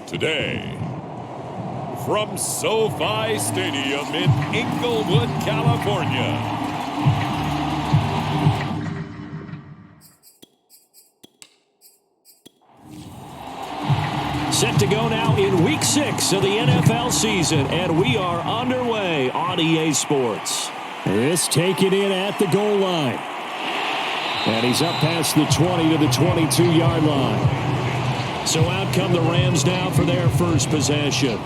Today, from SoFi Stadium in Inglewood, California. Set to go now in Week 6 of the NFL season, and we are underway on EA Sports. This taken in at the goal line. And he's up past the 20 to the 22-yard line. So out come the Rams now for their first possession.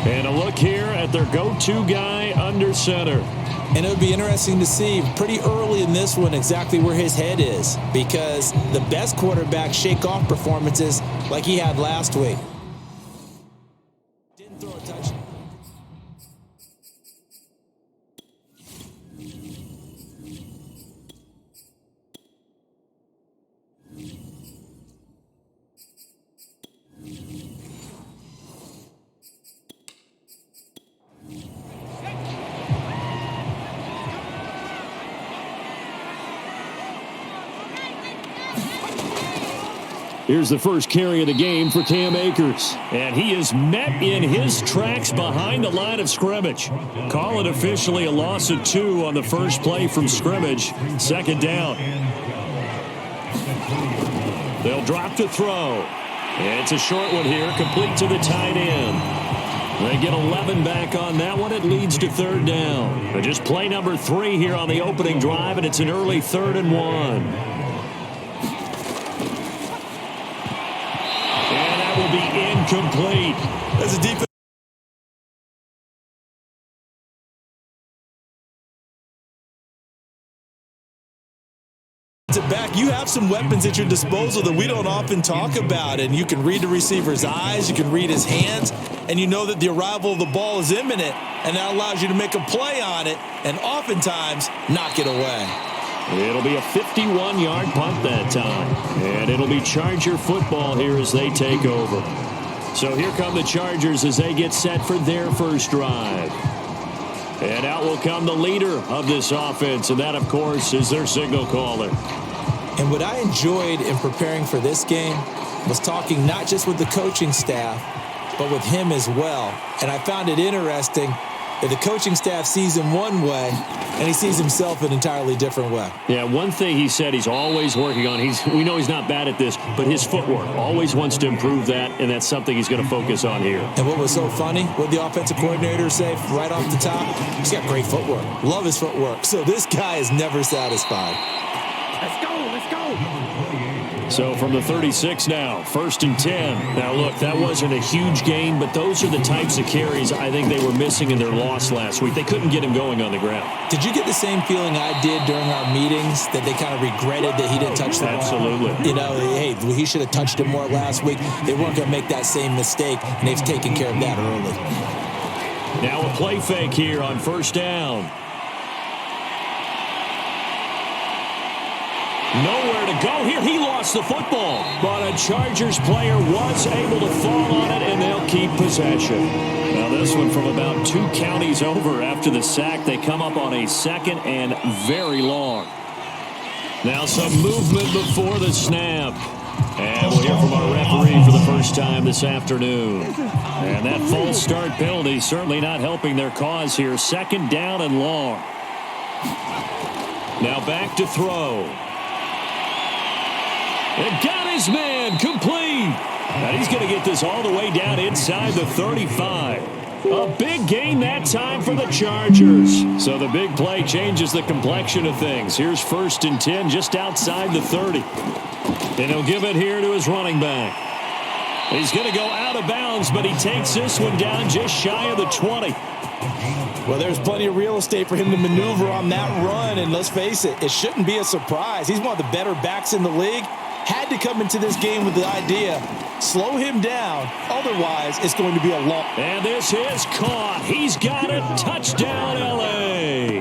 And a look here at their go-to guy under center. And it would be interesting to see pretty early in this one exactly where his head is, because the best quarterbacks shake off performances like he had last week. Didn't throw a touchdown. Here's the first carry of the game for Cam Akers. And he is met in his tracks behind the line of scrimmage. Call it officially a loss of 2 on the first play from scrimmage. Second down. They'll drop to throw. It's a short one here, complete to the tight end. They get 11 back on that one. It leads to third down. But just play number 3 here on the opening drive, and it's an early 3rd and 1. Will be incomplete. As a defense back, you have some weapons at your disposal that we don't often talk about, and you can read the receiver's eyes, you can read his hands, and you know that the arrival of the ball is imminent, and that allows you to make a play on it and oftentimes knock it away. It'll be a 51-yard punt that time. And it'll be Charger football here as they take over. So here come the Chargers as they get set for their first drive. And out will come the leader of this offense, and that, of course, is their signal caller. And what I enjoyed in preparing for this game was talking not just with the coaching staff, but with him as well. And I found it interesting that the coaching staff sees him one way, and he sees himself an entirely different way. Yeah, one thing he said he's always working on, we know he's not bad at this, but his footwork, always wants to improve that, and that's something he's going to focus on here. And what was so funny, what the offensive coordinator say right off the top, he's got great footwork. Love his footwork. So this guy is never satisfied. Let's go, let's go. So from the 36 now, 1st and 10. Now, look, that wasn't a huge gain, but those are the types of carries I think they were missing in their loss last week. They couldn't get him going on the ground. Did you get the same feeling I did during our meetings, that they kind of regretted that he didn't touch the ball? Absolutely. You know, hey, he should have touched it more last week. They weren't going to make that same mistake, and they've taken care of that early. Now a play fake here on 1st down. Nowhere to go here. He lost the football. But a Chargers player was able to fall on it, and they'll keep possession. Now this one from about 2 counties over after the sack. They come up on a 2nd and very long. Now some movement before the snap. And we'll hear from our referee for the first time this afternoon. And that false start penalty certainly not helping their cause here. 2nd down and long. Now back to throw. And got his man complete. And he's going to get this all the way down inside the 35. A big gain that time for the Chargers. So the big play changes the complexion of things. Here's 1st and 10 just outside the 30. And he'll give it here to his running back. He's going to go out of bounds, but he takes this one down just shy of the 20. Well, there's plenty of real estate for him to maneuver on that run, and let's face it, it shouldn't be a surprise. He's one of the better backs in the league. Had to come into this game with the idea, slow him down, otherwise it's going to be a long. And this is caught. He's got it. Touchdown, L.A.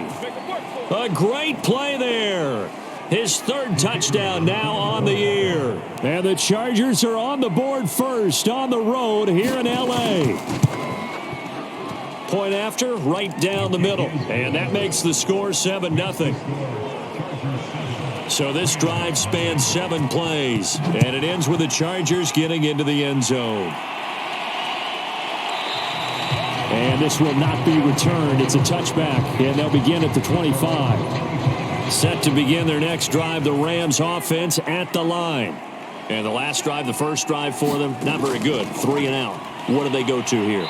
A great play there. His 3rd touchdown now on the year. And the Chargers are on the board first on the road here in L.A. Point after, right down the middle. And that makes the score 7-0. So this drive spans 7 plays, and it ends with the Chargers getting into the end zone. And this will not be returned. It's a touchback, and they'll begin at the 25. Set to begin their next drive, the Rams offense at the line. And the last drive, the first drive for them, not very good. 3 and out. What do they go to here?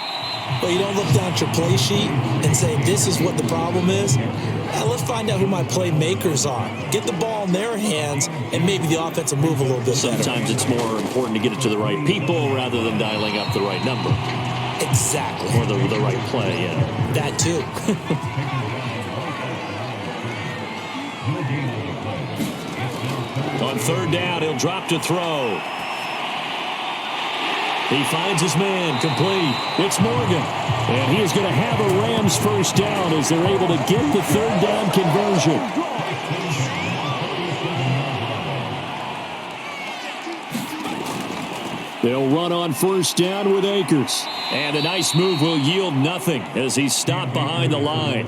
Well, you don't look down at your play sheet and say, this is what the problem is. Let's find out who my playmakers are. Get the ball in their hands, and maybe the offense will move a little bit better. Sometimes it's more important to get it to the right people rather than dialing up the right number. Exactly. Or the right play, yeah. That too. On third down, he'll drop to throw. He finds his man, complete. It's Morgan. And he is going to have a Rams first down as they're able to get the third down conversion. They'll run on first down with Akers. And a nice move will yield nothing as he's stopped behind the line.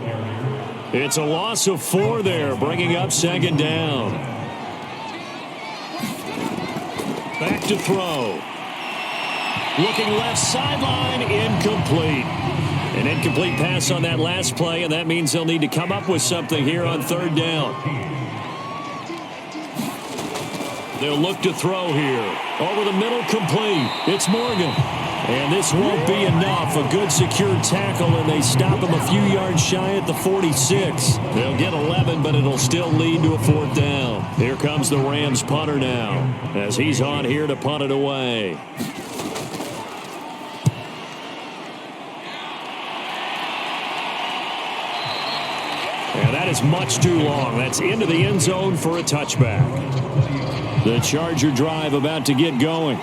It's a loss of 4 there, bringing up second down. Back to throw. Looking left sideline, incomplete. An incomplete pass on that last play, and that means they'll need to come up with something here on third down. They'll look to throw here. Over the middle, complete. It's Morgan. And this won't be enough. A good secure tackle, and they stop him a few yards shy at the 46. They'll get 11, but it'll still lead to a fourth down. Here comes the Rams punter now, as he's on here to punt it away. And that is much too long. That's into the end zone for a touchback. The Charger drive about to get going.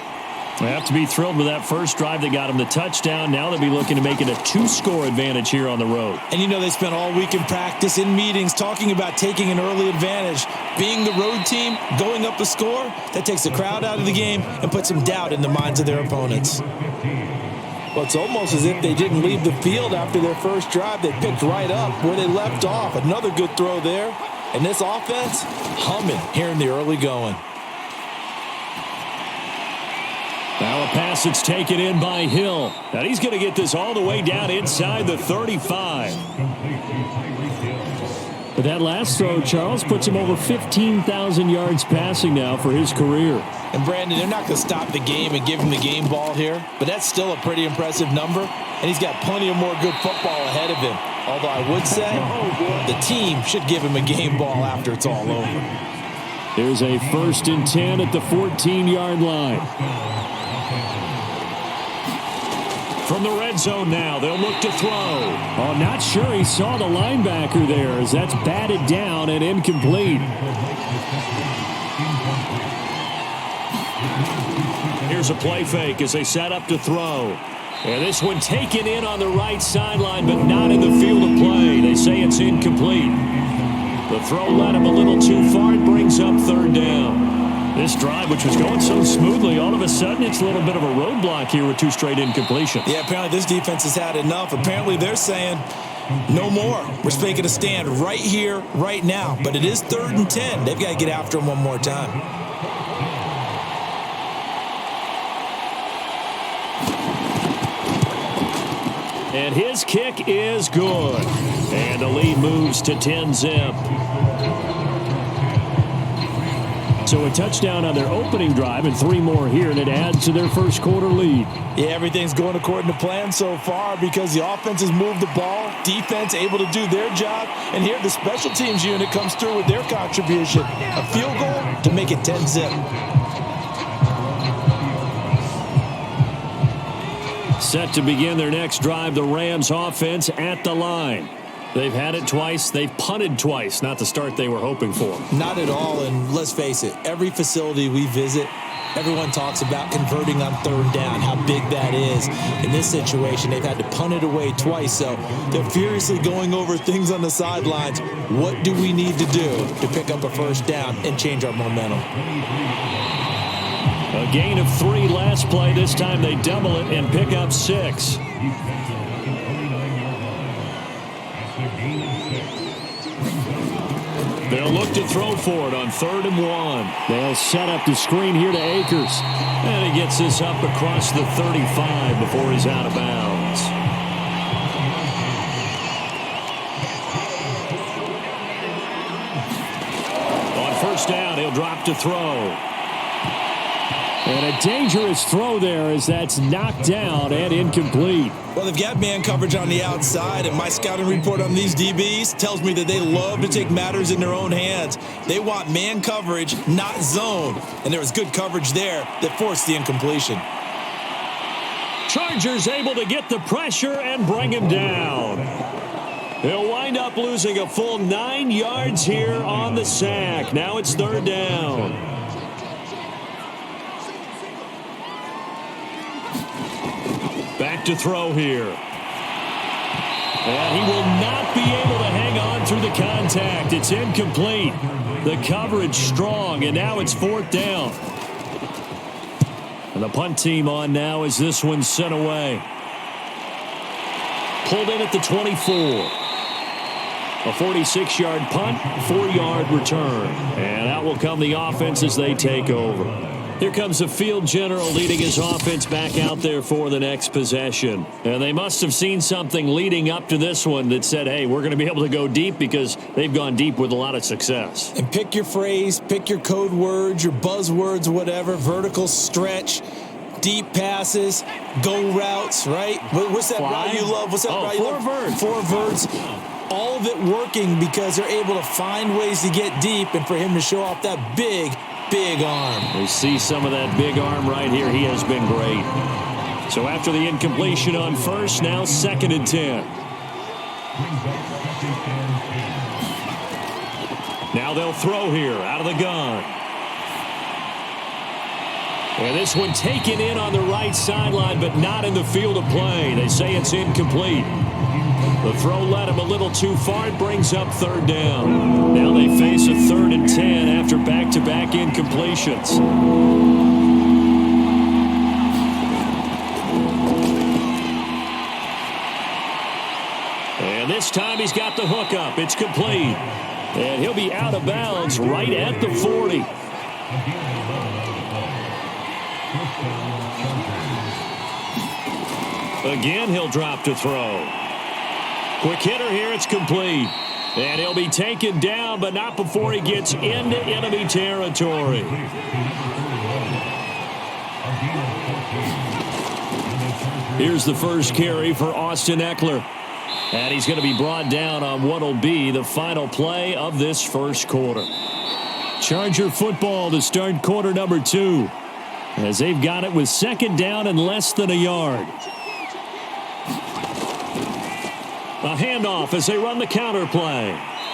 They have to be thrilled with that first drive that got them the touchdown. Now they'll be looking to make it a 2-score advantage here on the road. And you know they spent all week in practice, in meetings, talking about taking an early advantage. Being the road team, going up a score, that takes the crowd out of the game and puts some doubt in the minds of their opponents. Well, it's almost as if they didn't leave the field after their first drive. They picked right up where they left off. Another good throw there. And this offense, humming here in the early going. Now a pass that's taken in by Hill. And he's going to get this all the way down inside the 35. But that last throw, Charles, puts him over 15,000 yards passing now for his career. And Brandon, they're not going to stop the game and give him the game ball here, but that's still a pretty impressive number, and he's got plenty of more good football ahead of him. Although I would say the team should give him a game ball after it's all over. There's a 1st and 10 at the 14-yard line. From the red zone now, they'll look to throw. Oh, not sure he saw the linebacker there as that's batted down and incomplete. Here's a play fake as they set up to throw. And this one taken in on the right sideline, but not in the field of play. They say it's incomplete. The throw led him a little too far. It brings up third down. This drive, which was going so smoothly, all of a sudden it's a little bit of a roadblock here with 2 straight incompletions. Yeah, apparently this defense has had enough. Apparently they're saying no more. We're making a stand right here, right now. But it is 3rd and 10. They've got to get after him one more time. And his kick is good. And the lead moves to 10-zip. So a touchdown on their opening drive and 3 more here, and it adds to their first quarter lead. Yeah, everything's going according to plan so far because the offense has moved the ball, defense able to do their job, and here the special teams unit comes through with their contribution. A field goal to make it 10-zip. Set to begin their next drive, the Rams offense at the line. They've had it twice. They've punted twice. Not the start they were hoping for. Not at all, and let's face it, every facility we visit, everyone talks about converting on 3rd down, how big that is. In this situation, they've had to punt it away twice, so they're furiously going over things on the sidelines. What do we need to do to pick up a first down and change our momentum? A gain of 3 last play. This time they double it and pick up 6. They'll look to throw for it on 3rd and 1. They'll set up the screen here to Akers. And he gets this up across the 35 before he's out of bounds. first down. He'll drop to throw. And a dangerous throw there as that's knocked down and incomplete. Well, they've got man coverage on the outside, and my scouting report on these DBs tells me that they love to take matters in their own hands. They want man coverage, not zone. And there was good coverage there that forced the incompletion. Chargers able to get the pressure and bring him down. He'll wind up losing a full 9 yards here on the sack. Now it's third down. Back to throw here. And he will not be able to hang on through the contact. It's incomplete. The coverage strong, and now it's fourth down. And the punt team on now as this one's sent away. Pulled in at the 24. A 46-yard punt, 4-yard return. And out will come the offense as they take over. Here comes the field general leading his offense back out there for the next possession. And they must have seen something leading up to this one that said, hey, we're going to be able to go deep because they've gone deep with a lot of success. And pick your phrase, pick your code words, your buzzwords, whatever, vertical stretch, deep passes, go routes, right? What's that route you love? What's that route you love? Four verts. All of it working because they're able to find ways to get deep and for him to show off that big arm. We see some of that big arm right here. He has been great. So after the incompletion on first, now 2nd and 10. Now they'll throw here out of the gun. And this one taken in on the right sideline, but not in the field of play. They say it's incomplete. The throw led him a little too far. It brings up third down. Now they face a 3rd and 10 after back-to-back incompletions. And this time he's got the hook up. It's complete. And he'll be out of bounds right at the 40. Again, he'll drop to throw. Quick hitter here, it's complete. And he'll be taken down, but not before he gets into enemy territory. Here's the first carry for Austin Eckler. And he's going to be brought down on what will be the final play of this first quarter. Charger football to start quarter number 2. As they've got it with 2nd down and less than a yard. A handoff as they run the counter play.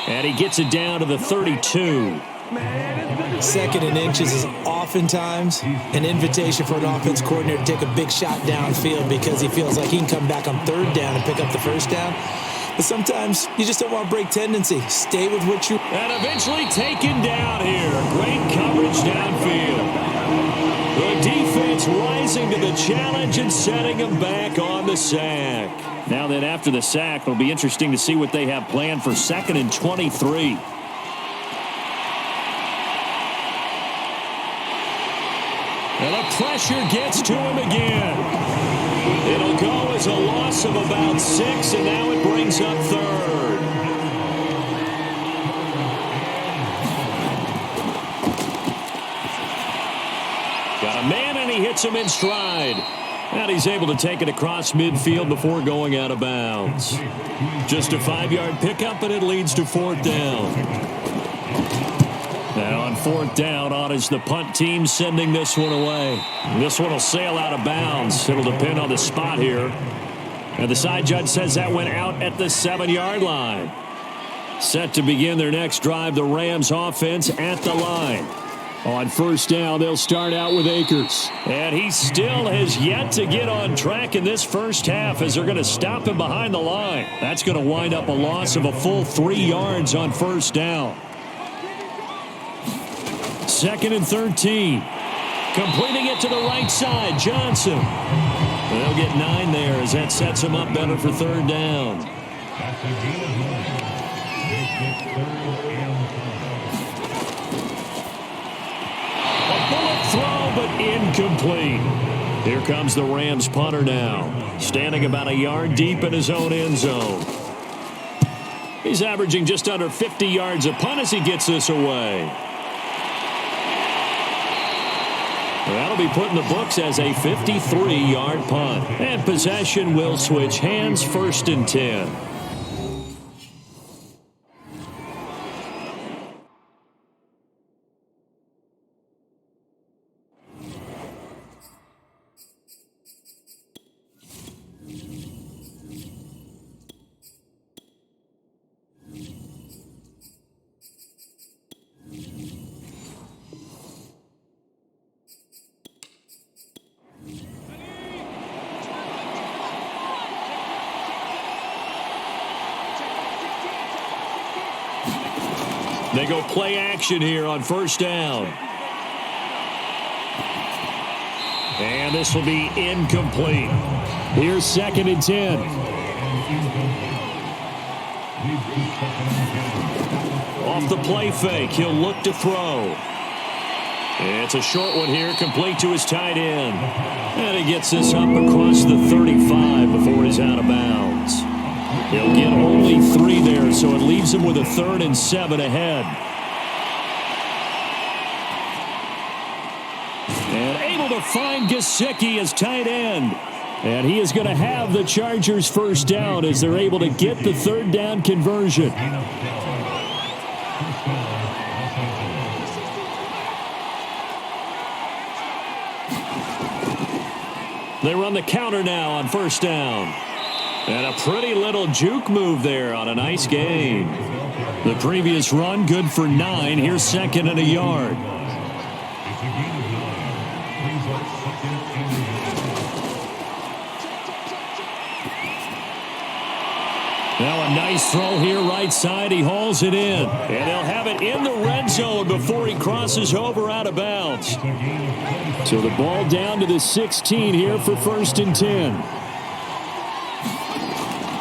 And he gets it down to the 32. 2nd and inches is oftentimes an invitation for an offense coordinator to take a big shot downfield because he feels like he can come back on 3rd down and pick up the first down. But sometimes you just don't want to break tendency. Stay with what you... And eventually taken down here. Great coverage downfield. The defense rising to the challenge and setting him back on the sack. Now then, after the sack, it'll be interesting to see what they have planned for 2nd and 23. And the pressure gets to him again. It'll go as a loss of about 6, and now it brings up 3rd. Got a man, and he hits him in stride. And he's able to take it across midfield before going out of bounds. Just a 5-yard pickup, and it leads to 4th down. Now on 4th down, on is the punt team sending this one away. This one will sail out of bounds. It'll depend on the spot here. And the side judge says that went out at the 7-yard line. Set to begin their next drive, the Rams offense at the line. On first down, they'll start out with Akers. And he still has yet to get on track in this first half as they're going to stop him behind the line. That's going to wind up a loss of a full 3 yards on first down. 2nd and 13. Completing it to the right side, Johnson. They'll get 9 there as that sets him up better for 3rd down. Throw, but incomplete. Here comes the Rams punter now, standing about a yard deep in his own end zone. He's averaging just under 50 yards a punt as he gets this away. That'll be put in the books as a 53-yard punt. And possession will switch hands, 1st and 10. They go play action here on 1st down. And this will be incomplete. Here's 2nd and 10. Off the play fake, he'll look to throw. It's a short one here, complete to his tight end. And he gets this up across the 35 before he's out of bounds. He'll get only 3 there, so it leaves him with a 3rd and 7 ahead. And able to find Gesicki as tight end. And he is going to have the Chargers 1st down as they're able to get the 3rd down conversion. They run the counter now on 1st down. And a pretty little juke move there on a nice gain. The previous run good for 9. Here's 2nd and a yard. Now a nice throw here right side. He hauls it in. And they'll have it in the red zone before he crosses over out of bounds. So the ball down to the 16 here for 1st and 10.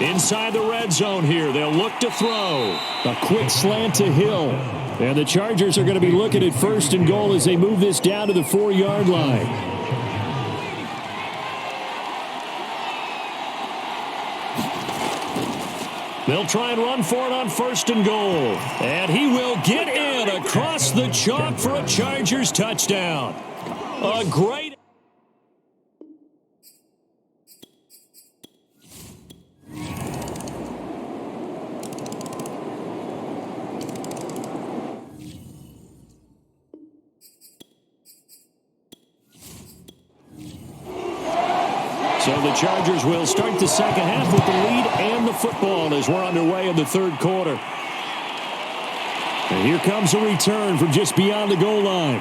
Inside the red zone here, they'll look to throw. A quick slant to Hill. And the Chargers are going to be looking at 1st and goal as they move this down to the 4-yard line. They'll try and run for it on 1st and goal. And he will get in across the chalk for a Chargers touchdown. A great... So the Chargers will start the second half with the lead and the football as we're underway in the 3rd quarter. And here comes a return from just beyond the goal line.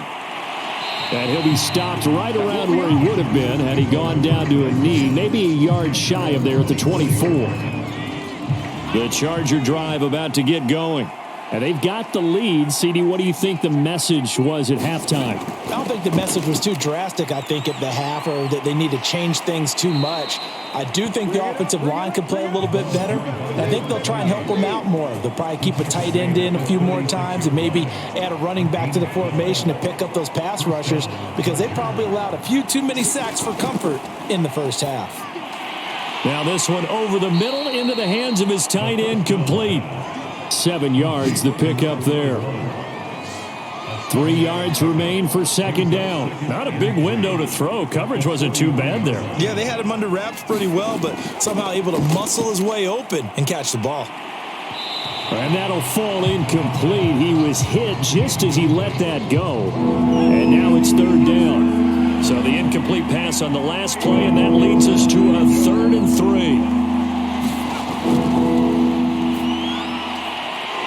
And he'll be stopped right around where he would have been had he gone down to a knee, maybe a yard shy of there at the 24. The Charger drive about to get going. And they've got the lead. CD, what do you think the message was at halftime? I don't think the message was too drastic, I think, at the half, or that they need to change things too much. I do think the offensive line could play a little bit better. I think they'll try and help them out more. They'll probably keep a tight end in a few more times and maybe add a running back to the formation to pick up those pass rushers because they probably allowed a few too many sacks for comfort in the first half. Now this one over the middle into the hands of his tight end, complete. 7 yards the pickup there. 3 yards remain for 2nd down. Not a big window to throw. Coverage wasn't too bad there. Yeah, they had him under wraps pretty well, but somehow able to muscle his way open and catch the ball. And that'll fall incomplete. He was hit just as he let that go. And now it's 3rd down. So the incomplete pass on the last play, and that leads us to a 3rd and 3.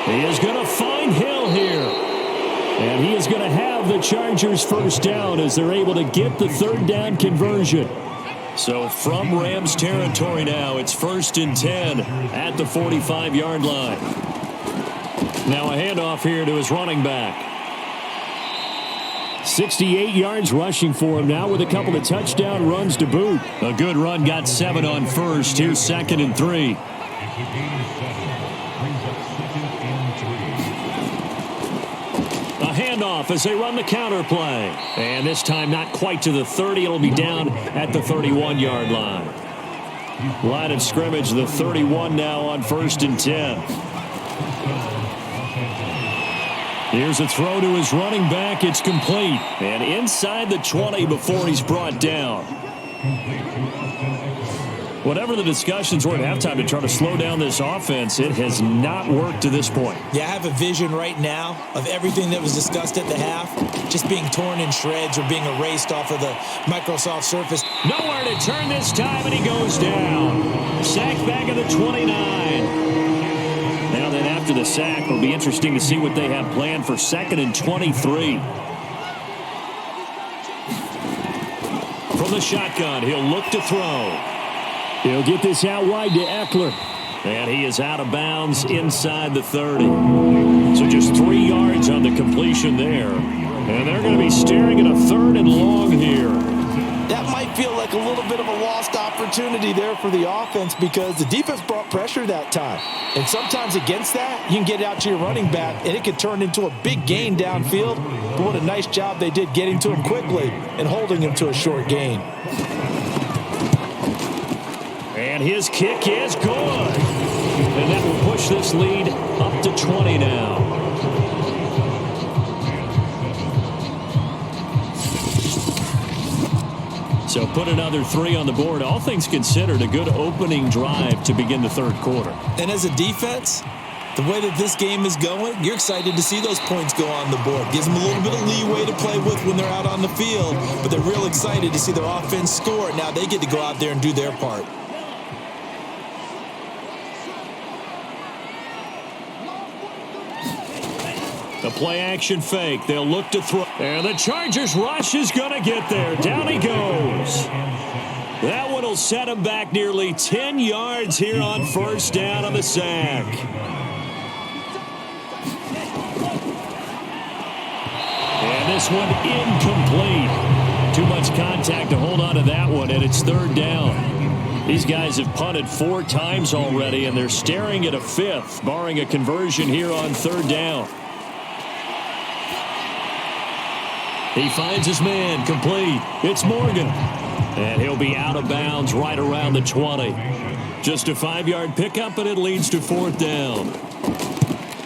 He is going to find Hill here. And he is going to have the Chargers 1st down as they're able to get the 3rd down conversion. So from Rams territory now, it's 1st and 10 at the 45-yard line. Now a handoff here to his running back. 68 yards rushing for him now with a couple of touchdown runs to boot. A good run, got 7 on 1st. Here's 2nd and 3. Handoff as they run the counter play. And this time not quite to the 30. It'll be down at the 31-yard line. Line of scrimmage, the 31 now on 1st and 10. Here's a throw to his running back. It's complete. And inside the 20 before he's brought down. Whatever the discussions were at halftime to try to slow down this offense, it has not worked to this point. Yeah, I have a vision right now of everything that was discussed at the half just being torn in shreds or being erased off of the Microsoft Surface. Nowhere to turn this time, and he goes down. Sacked back at the 29. Now then, after the sack, it'll be interesting to see what they have planned for 2nd and 23. From the shotgun, he'll look to throw. He'll get this out wide to Eckler. And he is out of bounds inside the 30. So just 3 yards on the completion there. And they're going to be staring at a 3rd and long here. That might feel like a little bit of a lost opportunity there for the offense because the defense brought pressure that time. And sometimes against that, you can get out to your running back, and it could turn into a big gain downfield. But what a nice job they did getting to him quickly and holding him to a short gain. And his kick is good. And that will push this lead up to 20 now. So put another 3 on the board. All things considered, a good opening drive to begin the 3rd quarter. And as a defense, the way that this game is going, you're excited to see those points go on the board. Gives them a little bit of leeway to play with when they're out on the field, but they're real excited to see their offense score. Now they get to go out there and do their part. The play-action fake. They'll look to throw. And the Chargers rush is going to get there. Down he goes. That one will set him back nearly 10 yards here on 1st down on the sack. And this one incomplete. Too much contact to hold on to that one, and it's 3rd down. These guys have punted 4 times already, and they're staring at a 5th, barring a conversion here on 3rd down. He finds his man, complete. It's Morgan. And he'll be out of bounds right around the 20. Just a 5-yard pickup, and it leads to 4th down.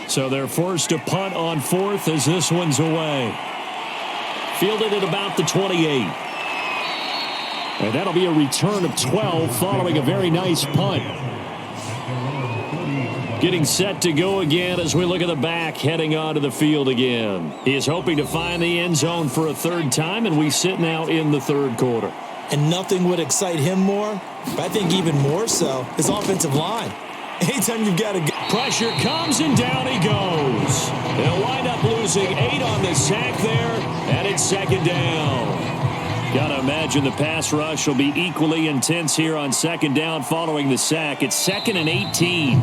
So they're forced to punt on 4th as this one's away. Fielded at about the 28. And that'll be a return of 12 following a very nice punt. Getting set to go again as we look at the back heading onto the field again. He is hoping to find the end zone for a 3rd time, and we sit now in the 3rd quarter. And nothing would excite him more, but I think even more so, his offensive line. Anytime you've got a pressure comes, and down he goes. They'll wind up losing 8 on the sack there, and it's 2nd down. Gotta imagine the pass rush will be equally intense here on 2nd down following the sack. It's 2nd and 18.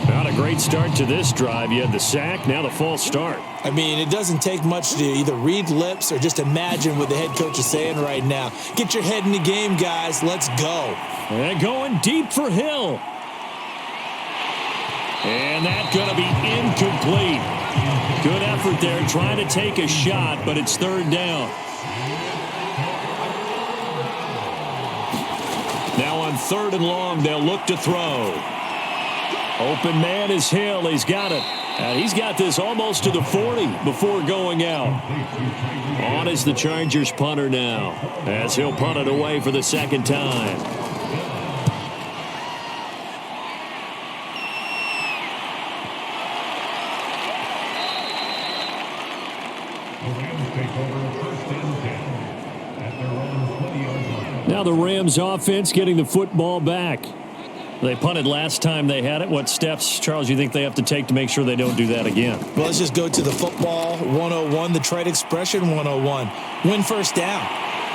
Not a great start to this drive. You had the sack, now the false start. I mean, it doesn't take much to either read lips or just imagine what the head coach is saying right now. Get your head in the game, guys. Let's go. And going deep for Hill. And that's going to be incomplete. Good effort there trying to take a shot, but it's 3rd down. Now on 3rd and long, they'll look to throw. Open man is Hill. He's got it. And he's got this almost to the 40 before going out. On is the Chargers punter now, as he'll punt it away for the 2nd time. Now the Rams offense getting the football back. They punted last time they had it. What steps, Charles, you think they have to take to make sure they don't do that again? Well, let's just go to the football 101, the trite expression 101. Win 1st down.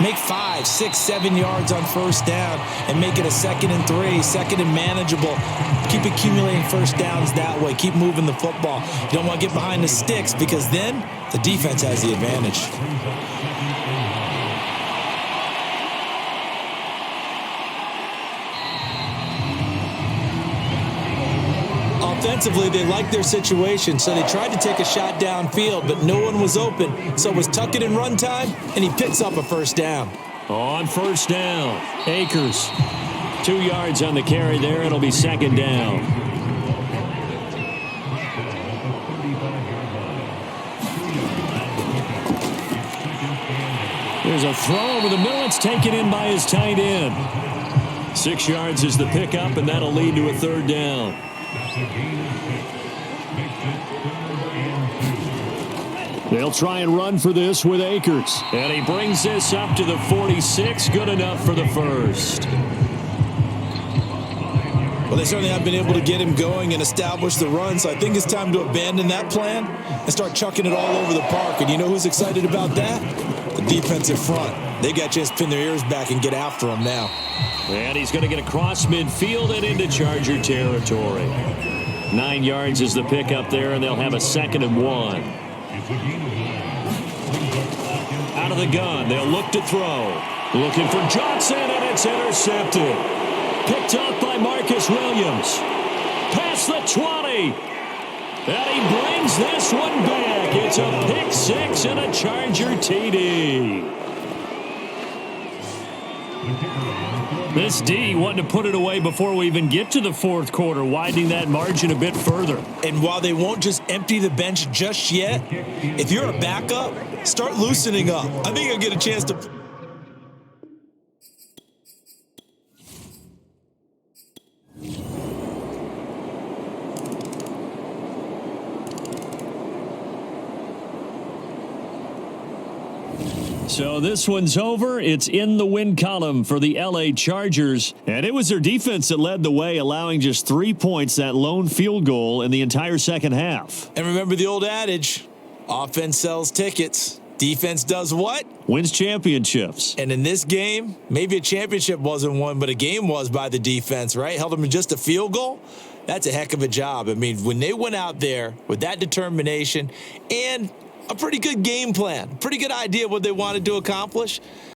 Make 5, 6, 7 yards on 1st down and make it a 2nd and 3, 2nd and manageable. Keep accumulating 1st downs that way. Keep moving the football. You don't want to get behind the sticks because then the defense has the advantage. Offensively, they liked their situation, so they tried to take a shot downfield, but no one was open. So it was tuck it in run time, and he picks up a 1st down. On 1st down, Akers. 2 yards on the carry there. It'll be second down. There's a throw over the middle. It's taken in by his tight end. 6 yards is the pickup, and that'll lead to a third down. They'll try and run for this with Akers. And he brings this up to the 46. Good enough for the first. Well, they certainly have been able to get him going and establish the run, so I think it's time to abandon that plan and start chucking it all over the park. And you know who's excited about that? The defensive front. They got to just pin their ears back and get after him now. And he's going to get across midfield and into Charger territory. 9 yards is the pickup there, and they'll have a 2nd and 1. Out of the gun, they'll look to throw. Looking for Johnson, and it's intercepted. Picked up by Marcus Williams. Past the 20. And he brings this one back. It's a pick 6 and a Charger TD. This D wanted to put it away before we even get to the 4th quarter, widening that margin a bit further. And while they won't just empty the bench just yet, if you're a backup, start loosening up. I think you'll get a chance to... So this one's over. It's in the win column for the L.A. Chargers. And it was their defense that led the way, allowing just 3 points, that lone field goal in the entire second half. And remember the old adage, offense sells tickets. Defense does what? Wins championships. And in this game, maybe a championship wasn't won, but a game was by the defense, right? Held them to just a field goal. That's a heck of a job. I mean, when they went out there with that determination and a pretty good game plan, pretty good idea what they wanted to accomplish,